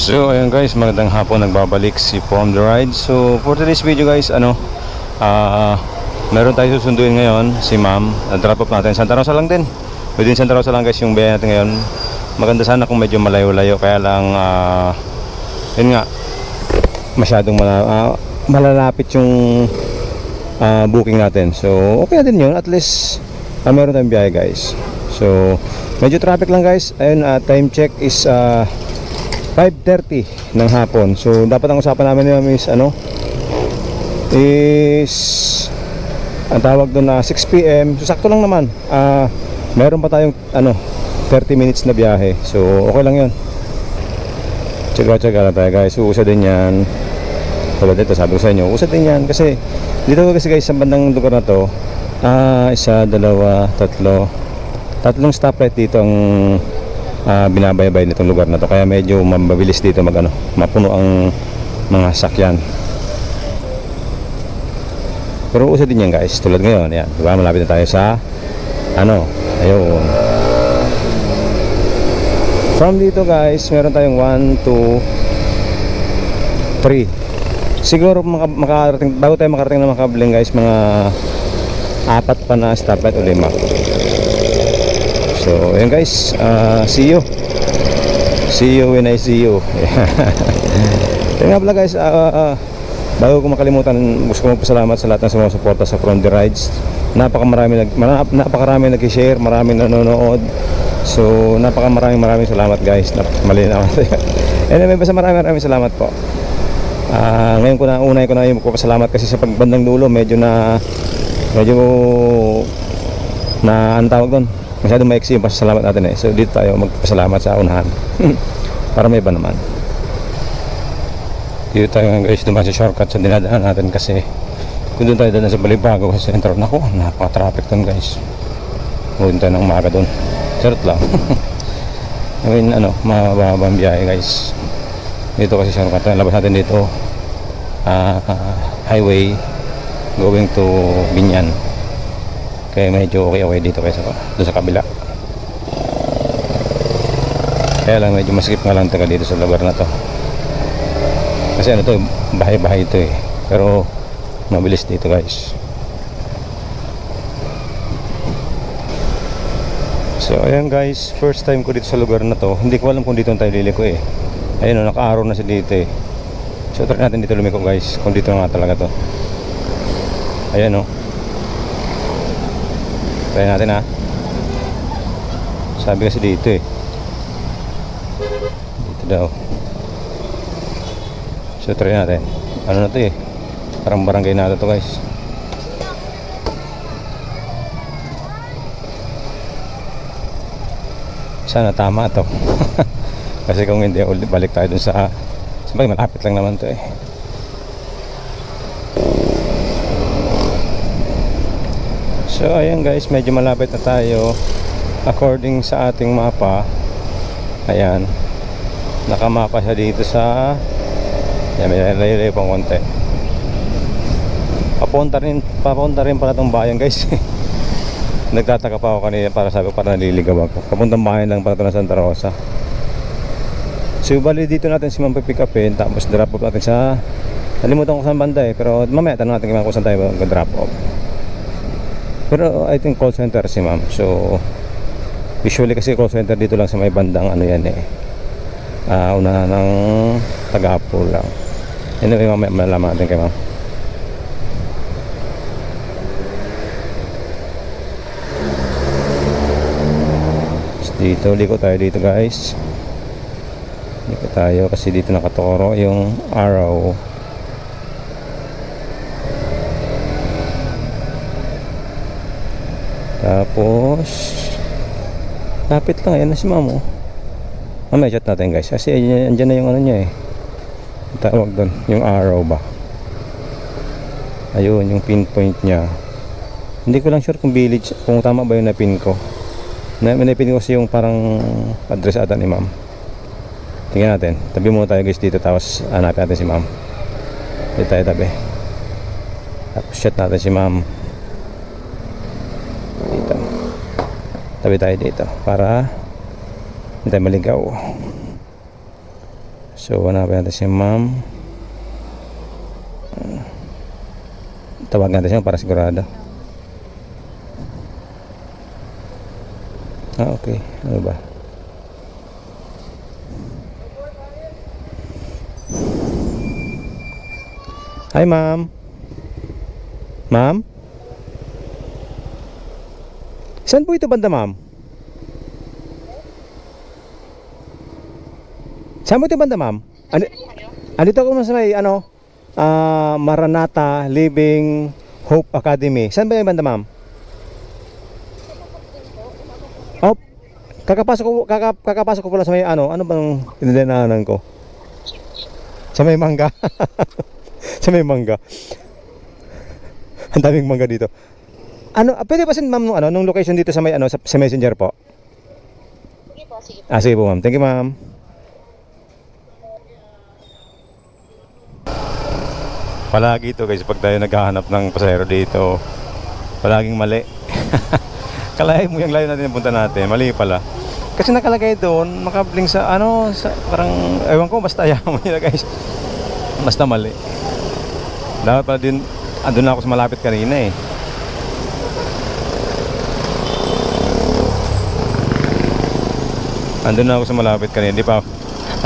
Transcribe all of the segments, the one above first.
So ayun guys, magandang hapon, nagbabalik si From The Ride. So for today's video guys, meron tayo susunduin ngayon, si ma'am. Drop off natin, Santa Rosa lang din. Within Santa Rosa lang guys yung biyahe natin ngayon. Maganda sana kung medyo malayo-layo, kaya lang yun nga, masyadong malalapit yung booking natin. So okay na din yun, at least meron tayong biyahe guys. So medyo traffic lang guys. Ayun, time check is 5:30 ng hapon. So dapat ang usapan namin namin is ang tawag doon na 6 PM. So sakto lang naman. Meron pa tayong 30 minutes na biyahe. So okay lang 'yun. Tsaga-tsaga lang tayo guys. Uusad din 'yan. Tulad dito, sabi ko sa inyo, usad din 'yan kasi dito kasi guys sa bandang lugar na 'to, isa, dalawa, tatlong stoplight dito ang binabaybay nitong lugar na to, kaya medyo mabilis dito mapuno ang mga sakyan. Pero usad din yan guys, tulad ngayon yan, diba? Malapit na tayo sa ayun. From dito guys, meron tayong 1, 2, 3. Siguro makarating, bago tayo makarating na Makabling guys, mga 4 pa na stoplight o 5. So ayun guys, see you when I see you. Kaya nga pala guys, bago ko makalimutan, gusto ko magpasalamat sa lahat ng sumusuporta sa From The Rides. Napakarami nag-share, maraming nanonood. So maraming salamat guys. Malinaw. Anyway, basta maraming salamat po. Ngayon unay ko na yung magpapasalamat kasi sa pagbandang dulo medyo ang tawag doon, masyadong maiksi yung pasasalamat natin eh. So dito tayo magpasalamat sa unahan para may iba naman. Dito tayo guys, dumaan sa shortcut sa dinadaan natin kasi kung doon tayo dadaan sa Balibago sa sentro, naku, napaka-traffic doon guys. Huwag tayo ng umaga doon. Charot lang. I mean, mababang biyahe guys. Dito kasi shortcut, labas natin dito highway going to Binyan. Kaya medyo okay dito kaysa doon sa kabila. Kaya lang medyo maskip nga lang taga dito sa lugar na to. Kasi to, bahay-bahay ito eh. Pero mabilis dito guys. So ayan guys, first time ko dito sa lugar na to. Hindi ko alam kung dito tayo liliko eh. Ayun naka-arrow na siya dito eh. So try natin dito lumiko guys, kung dito nga talaga to. Ayan try natin sabi kasi dito eh, dito daw. So try natin, na to eh, parang barangay na to guys. Sana tama to. Kasi kung hindi, balik tayo dun sa sabay, malapit lang naman to eh. So ayan guys, medyo malapit na tayo according sa ating mapa. Ayan, nakamapa siya dito sa may layo-layo pang konti. Papunta rin pala itong bayan guys. Nagtataka pa ako kanina, sabi ko para naliligaw ako. Papuntang bayan lang pala ito na Santa Rosa. So bali dito natin si ma'am pick upin, tapos drop off natin sa, nalimutan ko saan banda eh, pero mamaya tanong natin kung saan tayo mag-drop off. Pero I think call center si ma'am. So usually kasi call center dito lang sa may bandang yan eh, una ng Tagapo lang. Anyway, mamaya malalaman natin kay ma'am. Dito, liko tayo dito guys. Liko tayo kasi dito nakatoro yung arrow. Tapos lapit lang, ayan na si ma'am may chat natin guys kasi andyan na yung niya eh, tawag doon, yung arrow ba, ayun yung pinpoint nya. Hindi ko lang sure kung village, kung tama ba yung napin ko. Napin ko kasi yung parang address ata ni ma'am. Tingnan natin, tabi muna tayo guys dito, tapos hanapin natin si ma'am. Dito tayo tabi, tapos chat natin si ma'am. Tabi tayo dito para hindi tayo maligaw. So, hanapin natin si ma'am. Tawag natin siya para sigurado. Okay. Ano ba? Hi, ma'am. Ma'am? Saan po ito banda, ma'am? Saan po ito banda, ma'am? Andito ako sa may, Maranatha Living Hope Academy. Saan ba yung banda, ma'am? Oh, kakapasok ko pala sa may ano bang dinadaanan ko? Sa may mangga. Sa may mangga. Ang daming mangga dito. Pwede ba ma'am nung location dito sa may sa Messenger po? Sige po, sige po. Sige po, ma'am. Thank you, ma'am. Palagi ito guys, pag tayo naghahanap ng pasahero dito, palaging mali. Kalahin mo yung layo natin na punta natin, mali pala. Kasi nakalagay doon, makabling sa parang, ewan ko, basta ayaw mo nila guys. Basta mali. Dapat pala din, andun na ako sa malapit kanina eh. Andun na ako sa malapit kanina, di pa.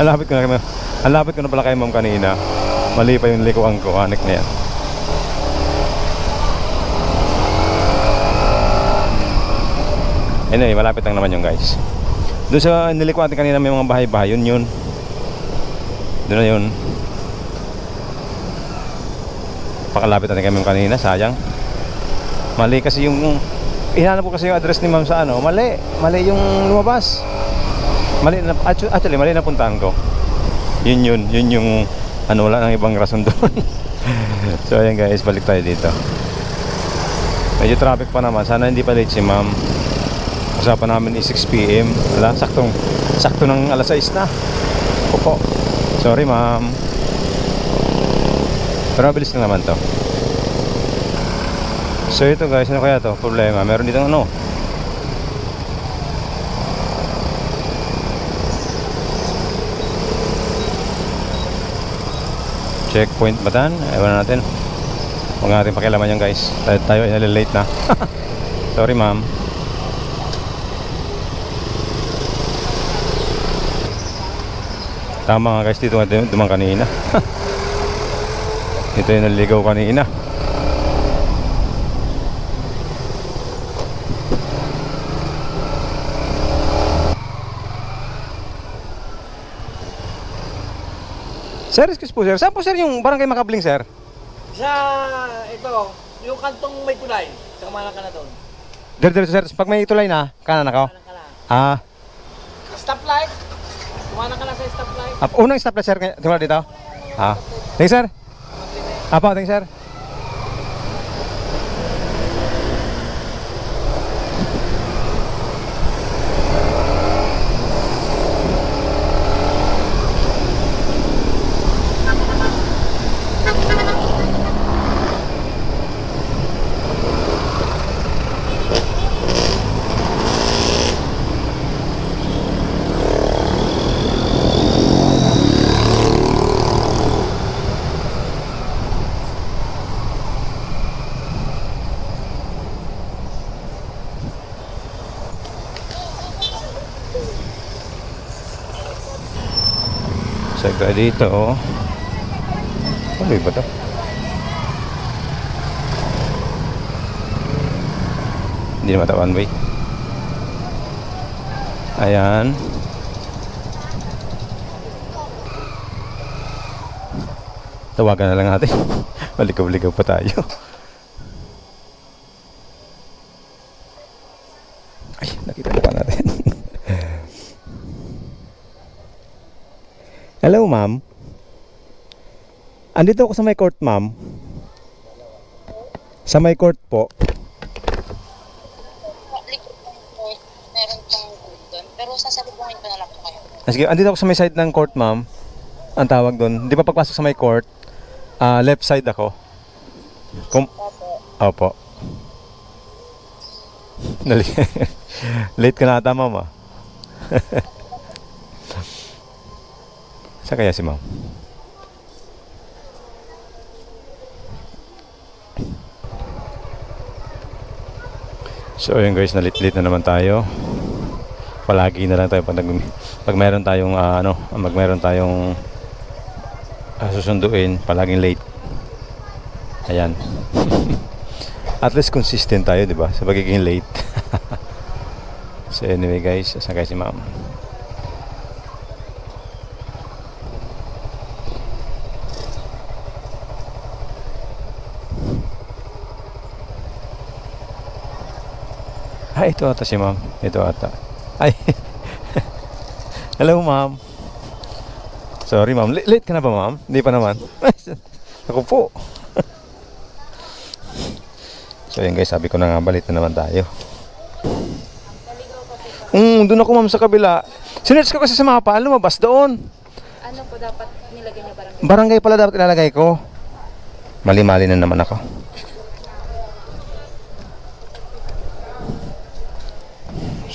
Malapit ko na pala kay ma'am kanina. Mali pa yung likuan ko, anik na yan. Anyway, malapit lang naman yung guys. Doon sa nilikuan natin kanina may mga bahay-bahay, yun. Doon na yun. Pakalapit natin kami kanina, sayang. Mali kasi yung hinanap ko kasi yung address ni ma'am sa mali yung lumabas. Actually mali na puntahan ko. Yun yung wala nang ibang rason doon. So ayan guys, balik tayo dito. Medyo traffic pa naman, sana hindi pa late si ma'am. Usapan namin is 6 PM. Wala, sakto ng alas 6 na. Opo. Sorry ma'am. Pero mabilis na naman to. So ito guys, ano kaya to? Problema, meron dito checkpoint ba tan? Ewan natin. Huwag natin pakialaman yan guys. Tayo ay late na. Sorry ma'am. Tama nga guys, dito dumang kanina. Ito yung naligaw kanina. Sir, excuse po sir. Saan po sir yung barangay Makabling sir? Sa ito, yung kantong may tulay, sa kamana ka na doon. Diretso sir, pag may tulay na, kanan ako. Kamana ka na. Ah, Stoplight, kumana ka na sa stoplight. unang stoplight sir, tingnan dito. Ah, thank you sir. Apa, thank you sir. Saka dito ano ba ito? Hindi naman ito one way. Ayan. Tawagan na lang natin. Malikaw-likaw pa tayo. Ay, nakita na pa natin. Hello, ma'am. Andito ako sa may court, ma'am. Sa may court po. Meron pang doon. Pero sasalubuhin ko na lang po kayo. Sige, andito ako sa may side ng court, ma'am. Ang tawag doon. Di ba pagpasok sa may court, left side ako. Opo. Late ka na ata, ma'am. Saan kaya si ma'am? So ayun guys, nalit-lit na naman tayo. Palagi na lang tayo pag mayroon tayong mayroon tayong susunduin, palaging late. Ayan. At least consistent tayo, 'di ba? Sa pagiging late. So anyway guys, saan kaya si ma'am? Ito ata si ma'am. Ito ata. Ay. Hello ma'am. Sorry ma'am. Late ka na ba ma'am? Hindi pa naman. Ako po. So yun guys, sabi ko na nga, balik na naman tayo. Doon ako ma'am sa kabila. Sinerch ko kasi sa mapa, lumabas doon. Ano po dapat nilagay niya barangay? Barangay pala dapat ilalagay ko. Mali-mali na naman ako.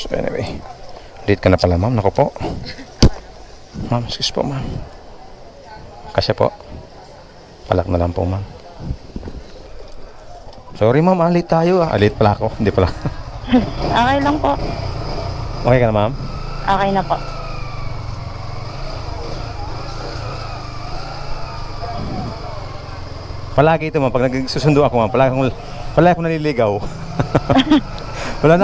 So anyway, late ka na pala ma'am. Naku po. Ma'am, excuse po ma'am. Kasi po, palak na lang po ma'am. Sorry ma'am, late tayo. Late pala ako. Hindi pala. Okay lang po. Okay ka na ma'am? Okay na po. Palagi ito ma'am. Pag nagsusundo ako ma'am, palagi akong naliligaw. Wala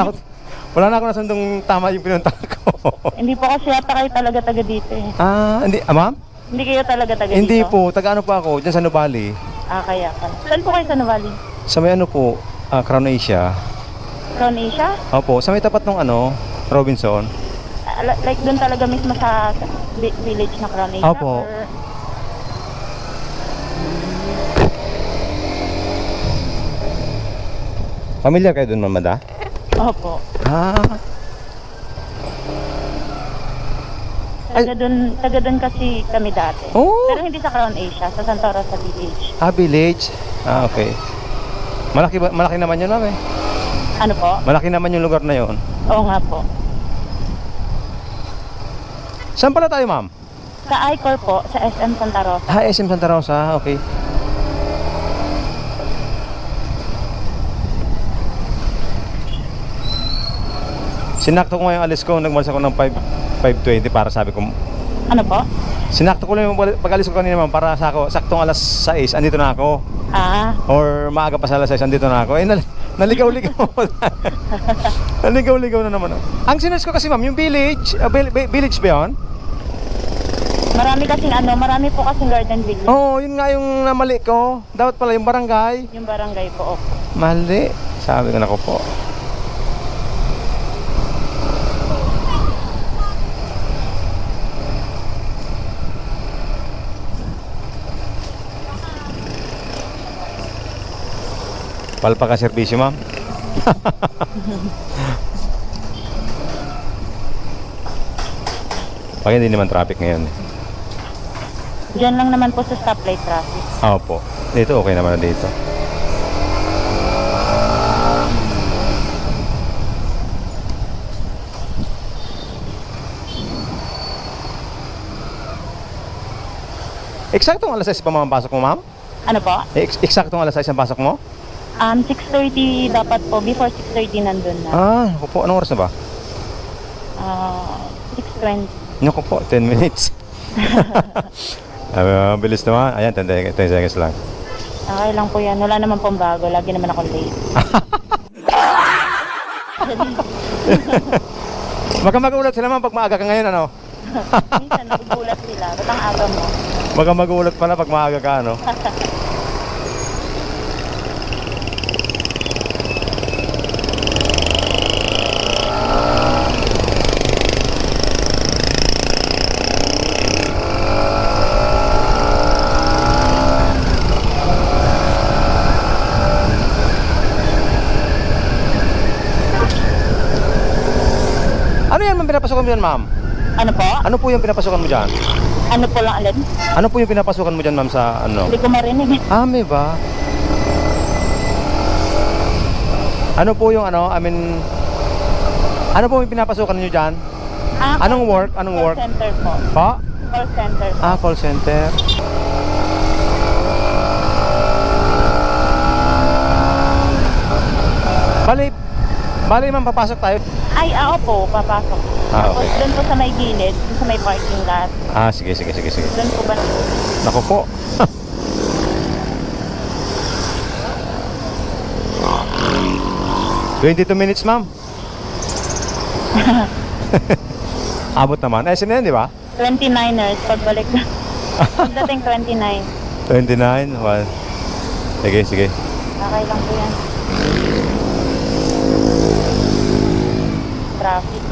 na ako nasundong tama yung pinunta ko. Hindi po kasi yata kayo talaga taga dito eh. Hindi. Ma'am? Hindi kayo talaga taga Hindi dito? po. Taga ano pa ako? Diyan sa Nuvali. Kaya pala. Saan po kayo sa Nuvali? Sa may ano po, Crown Asia. Crown Asia? Opo. Sa may tapat ng Robinson. Like doon talaga mismo sa village na Crown Asia? Opo. Or... Familiar kayo doon, mamada? Opo. Taga doon kasi kami dati. Oh! Pero hindi sa Crown Asia, sa Santa Rosa Village. Village. Okay. Malaki naman yun, ma'am eh. Ano po? Malaki naman yung lugar na yun. Oo nga po. Saan pala tayo, ma'am? Sa I-Core po, sa SM Santa Rosa. SM Santa Rosa. Okay. Sinakto ko ngayong alis ko, nagmalas ako ng 5:20 para sabi ko. Ano po? Sinakto ko lang yung pag-alis ko kanina ma'am para saktong alas 6, andito na ako. Or maaga pa sa alas 6, andito na ako. Naligaw-ligaw ako. Naligaw-ligaw na naman ako. Ang sinerch ko kasi ma'am, yung village, village ba yun? Marami po kasing garden village. Oo, yun nga yung namali ko. Dapat pala yung barangay. Yung barangay po, opo. Mali. Sabi ko na ko po. Palpa ka serbisyo, ma'am. Pag hindi naman traffic ngayon. Diyan lang naman po sa stoplight traffic. Opo. Dito okay naman na dito. Eksaktong alas 6 pa mamapasok mo, ma'am? Ano po? Eksaktong alas 6 ang pasok mo? 6:30 dapat po. Before 6:30 nandun na. Ako po. Anong oras na ba? 6:20. Naku po, 10 minutes. Bilis naman. Ayan, 10 seconds lang. Okay lang po yan. Wala naman pong bago. Lagi naman ako late. Magulat sila man pag maaga ka ngayon, ano? Minsan nagugulat sila. Ba't ang aga mo? Magulat pala pag maaga ka, ano? Ano yan man pinapasukan mo dyan, ma'am? Ano po? Ano po yung pinapasukan mo dyan? Ano po lang alin? Ano po yung pinapasukan mo dyan, ma'am, sa ano? Hindi ko marinig. May ba? Ano po yung ano, ano po yung pinapasukan nyo dyan? Anong work? Anong Call work? center po. Pa? Call center. Call center. Bali ma'am, papasok tayo. Ay, po, papasok. Tapos Okay. doon po sa may gilid, doon sa may parking lot. Sige. Doon po ba? Naku po. ...22 minutes, ma'am. Abot naman. Sino yan, di ba? 29ers, pagbalik na. Pagdating 29. 29, 1. Sige. Okay lang po yan. Traffic.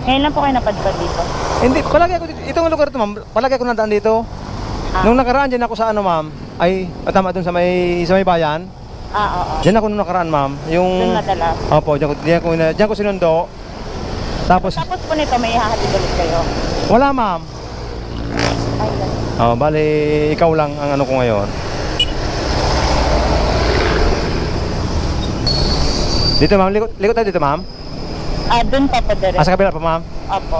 Ngayon lang po kayo napadpad dito. Hindi, palagi ako dito. Itong lugar to, ma'am. Palagi ako nandaan dito. Nung nakaraan dyan ako sa ano, ma'am. Tama dun sa may bayan. Oo. Diyan ako nung nakaraan, ma'am. Yung Doon madalas. Opo, diyan ko sinundo. Tapos Tapos po nito, may ihahatid ulit kayo. wala, ma'am. Ay, ganun. Bali ikaw lang ang ano ko ngayon. Dito, ma'am. Likot tayo dito, ma'am. Doon pa po direct. Sa kabila pa, ma'am. Opo.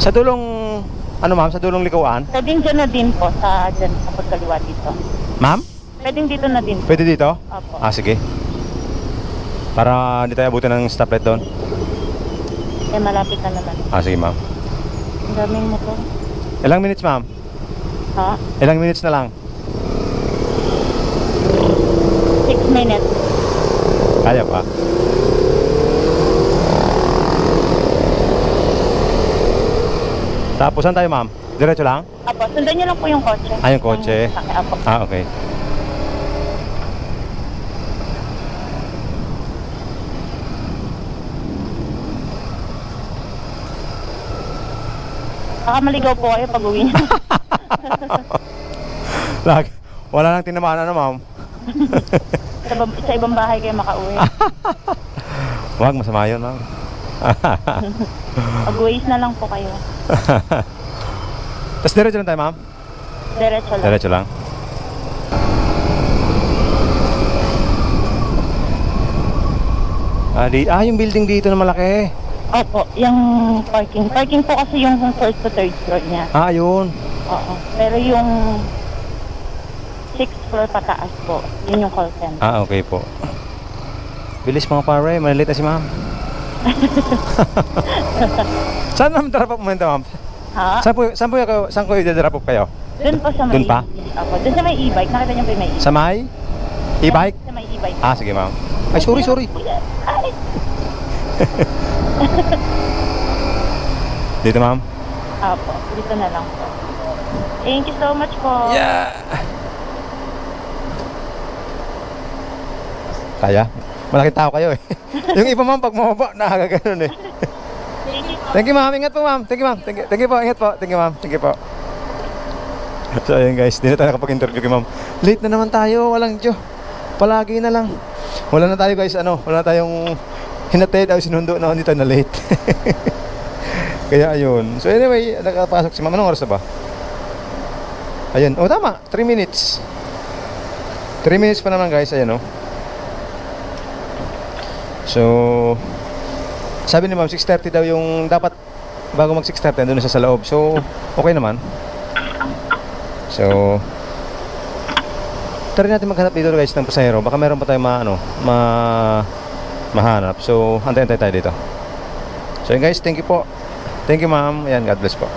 Sa dulong ano, ma'am, sa dulong likuan. Pwedeng dyan na din po, dyan sa pagkaliwa dito. Ma'am? Pwedeng dito na din. Pwede dito? Opo. Sige. Para hindi tayo abutin ng stoplight doon. Malapit na naman. Sige, ma'am. Ang daming motor. Ilang minutes, ma'am? Ha? Ilang minutes na lang? 6 minutes. Kaya pa. Tapos saan tayo, ma'am? Diretso lang? Apo, sundan niyo lang po yung kotse. Yung kotse. Apo. Okay. Baka maligaw po kayo pag uwi niyo. Wala nang tinamaan ano, ma'am. sa ibang bahay kayo makauwi. Huwag, masama yun, ma'am. Mag-waste na lang po kayo. Tapos diretso lang tayo, ma'am? Diretso lang. Diretso lang. Yung building dito na malaki. Opo, yung parking. Parking po kasi yung first to third floor niya. Yun. Oo. Pero yung 6th floor pataas po, yun yung call center. Okay po. Bilis mga pare, malilit na si ma'am. Saan ma'am drop off momento, ma'am? Ha? Saan ko i-drop off kayo? Doon po sa may... Doon pa? Opo, doon sa may e-bike. Nakita niyo po yung may e-bike? Sa may e-bike? Sa may e-bike. Sige, ma'am. Ay, sorry. Ay! Dito, ma'am. Opo, dito na lang po. Thank you so much po. Yeah. Kaya? Malaking tao kayo eh. Yung iba, ma'am, pag mababa, nakakaganon eh. Thank you po. Thank you, ma'am. Ingat po, ma'am. Thank you, ma'am. Thank you po. Ingat po. Thank you, ma'am. Thank you po. So, ayun guys. Di na tayo nakapag-interview kay ma'am. Late na naman tayo. Walang Diyo. Palagi na lang. Wala na tayo guys. Wala na tayong hinatid. Sinundo na hindi tayo na late. Kaya ayun. So anyway, nakapasok si ma'am. Anong oras na ba? Ayun. Tama. 3 minutes. 3 minutes pa naman guys. Ayun So, sabi ni ma'am, 6:30 daw yung dapat bago mag 6:30 doon na siya sa loob. So, okay naman. So, try natin maghanap dito guys ng pasahero. Baka meron pa tayong mahanap. So, antay-antay tayo dito. So, yun guys, thank you po. Thank you ma'am. Ayan, God bless po.